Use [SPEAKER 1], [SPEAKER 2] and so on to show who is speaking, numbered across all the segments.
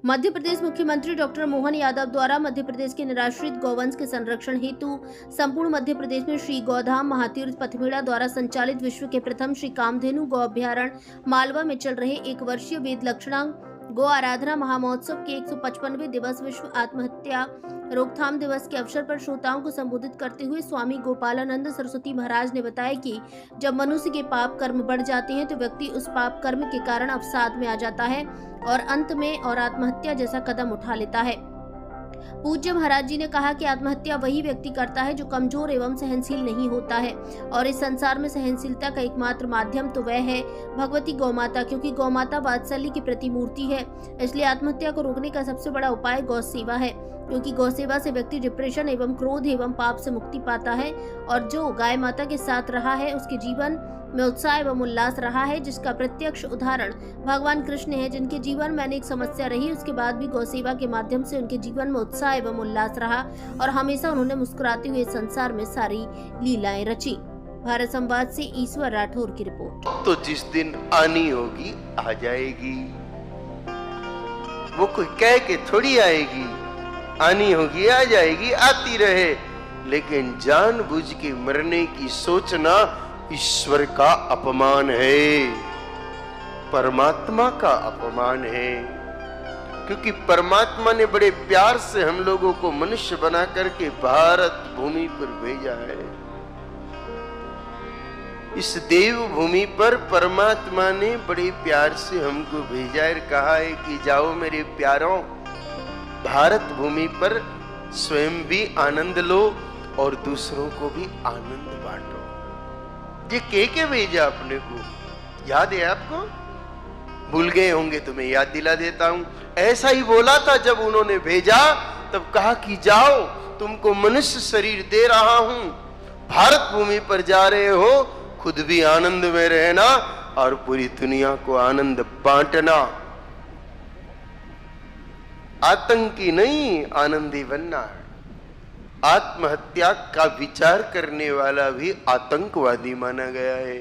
[SPEAKER 1] मध्य प्रदेश मुख्यमंत्री डॉक्टर मोहन यादव द्वारा मध्य प्रदेश के निराश्रित गौवंश के संरक्षण हेतु संपूर्ण मध्य प्रदेश में श्री गौधाम महातीर्थ पथमेड़ा द्वारा संचालित विश्व के प्रथम श्री कामधेनु गौ अभ्यारण्य मालवा में चल रहे 1 वर्षीय वेद लक्षणा गौ आराधना महामहोत्सव के 155वें दिवस विश्व आत्महत्या रोकथाम दिवस के अवसर पर श्रोताओं को संबोधित करते हुए स्वामी गोपालानंद सरस्वती महाराज ने बताया कि जब मनुष्य के पाप कर्म बढ़ जाते हैं तो व्यक्ति उस पाप कर्म के कारण अवसाद में आ जाता है और अंत में और आत्महत्या जैसा कदम उठा लेता है। पूज्य महाराज जी ने कहा कि आत्महत्या वही व्यक्ति करता है जो कमजोर एवं सहनशील नहीं होता है और इस संसार में सहनशीलता का एकमात्र माध्यम तो वह है भगवती गौमाता, क्योंकि गौमाता वात्सल्य की प्रतिमूर्ति है। इसलिए आत्महत्या को रोकने का सबसे बड़ा उपाय गौ सेवा है, क्योंकि गौ सेवा से व्यक्ति डिप्रेशन एवं क्रोध एवं पाप से मुक्ति पाता है और जो गाय माता के साथ रहा है उसके जीवन में उत्साह एवं उल्लास रहा है, जिसका प्रत्यक्ष उदाहरण भगवान कृष्ण है, जिनके जीवन में अनेक समस्या रही, उसके बाद भी गौ सेवा के माध्यम से उनके जीवन में उत्साह एवं उल्लास रहा और हमेशा उन्होंने मुस्कुराते हुए संसार में सारी लीलाएं रची। भारत संवाद से ईश्वर राठौर की रिपोर्ट।
[SPEAKER 2] तो जिस दिन आनी होगी आ जाएगी, वो कोई कह के थोड़ी आएगी, आनी होगी आ जाएगी, आती रहे, लेकिन जानबूझ के मरने की सोचना ईश्वर का अपमान है, परमात्मा का अपमान है। क्योंकि परमात्मा ने बड़े प्यार से हम लोगों को मनुष्य बना करके भारत भूमि पर भेजा है। इस देव भूमि पर परमात्मा ने बड़े प्यार से हमको भेजा है, कहा है कि जाओ मेरे प्यारों, भारत भूमि पर स्वयं भी आनंद लो और दूसरों को भी आनंद बांटो। ये के भेजा अपने को, याद है आपको? भूल गए होंगे तो मैं याद दिला देता हूं। ऐसा ही बोला था जब उन्होंने भेजा, तब कहा कि जाओ, तुमको मनुष्य शरीर दे रहा हूं, भारत भूमि पर जा रहे हो, खुद भी आनंद में रहना और पूरी दुनिया को आनंद बांटना। आतंकी नहीं, आनंदी बनना है। आत्महत्या का विचार करने वाला भी आतंकवादी माना गया है,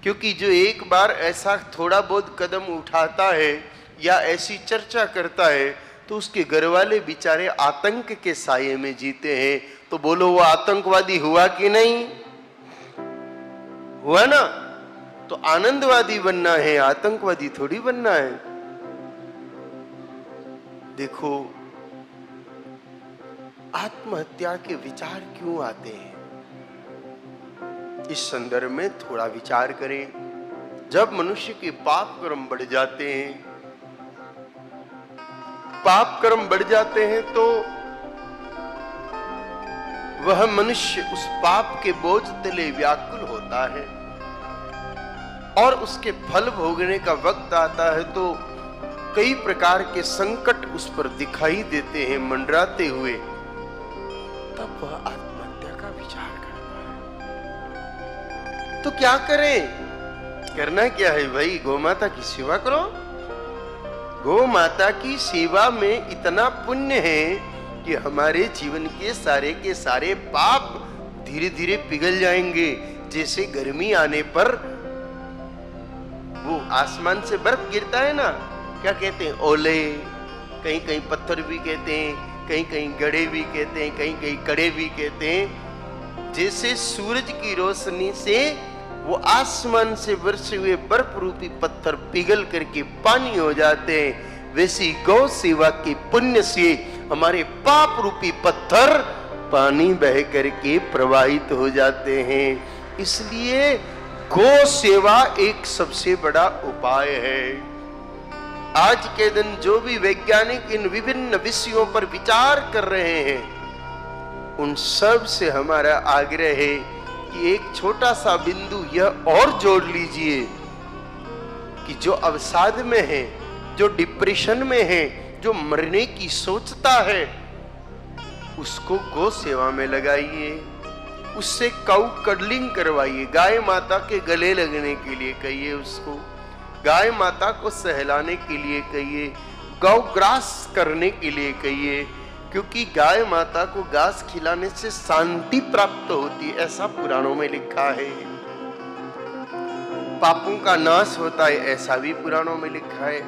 [SPEAKER 2] क्योंकि जो एक बार ऐसा थोड़ा बहुत कदम उठाता है या ऐसी चर्चा करता है तो उसके घर वाले बेचारे आतंक के साये में जीते हैं। तो बोलो वो आतंकवादी हुआ कि नहीं हुआ? ना। तो आनंदवादी बनना है, आतंकवादी थोड़ी बनना है। देखो आत्महत्या के विचार क्यों आते हैं, इस संदर्भ में थोड़ा विचार करें। जब मनुष्य के पाप कर्म बढ़ जाते हैं, पाप कर्म बढ़ जाते हैं तो वह मनुष्य उस पाप के बोझ तले व्याकुल होता है और उसके फल भोगने का वक्त आता है तो कई प्रकार के संकट उस पर दिखाई देते हैं मंडराते हुए, तब वह आत्महत्या का विचार करता है। तो क्या करें? करना क्या है भाई? गौ माता की सेवा करो। गौ माता की सेवा में इतना पुण्य है कि हमारे जीवन के सारे पाप धीरे धीरे पिघल जाएंगे। जैसे गर्मी आने पर वो आसमान से बर्फ गिरता है ना, क्या कहते हैं? ओले, कहीं कहीं पत्थर भी कहते हैं, कहीं कहीं गड़े भी कहते हैं, कहीं कहीं कड़े भी कहते हैं। जैसे सूरज की रोशनी से वो आसमान से बरसे हुए बर्फ रूपी पत्थर पिघल करके पानी हो जाते हैं, वैसी गौ सेवा के पुण्य से हमारे पाप रूपी पत्थर पानी बह करके प्रवाहित हो जाते हैं। इसलिए गौ सेवा एक सबसे बड़ा उपाय है। आज के दिन जो भी वैज्ञानिक इन विभिन्न विषयों पर विचार कर रहे हैं, उन सब से हमारा आग्रह है कि एक छोटा सा बिंदु यह और जोड़ लीजिए कि जो अवसाद में है, जो डिप्रेशन में है, जो मरने की सोचता है, उसको गौ सेवा में लगाइए, उससे काउ कडलिंग करवाइए, गाय माता के गले लगने के लिए कहिए, उसको गाय माता को सहलाने के लिए कहिए, गौ ग्रास करने के लिए कहिए, क्योंकि गाय माता को घास खिलाने से शांति प्राप्त होती है, ऐसा पुराणों में लिखा है। पापों का नाश होता है, ऐसा भी पुराणों में लिखा है।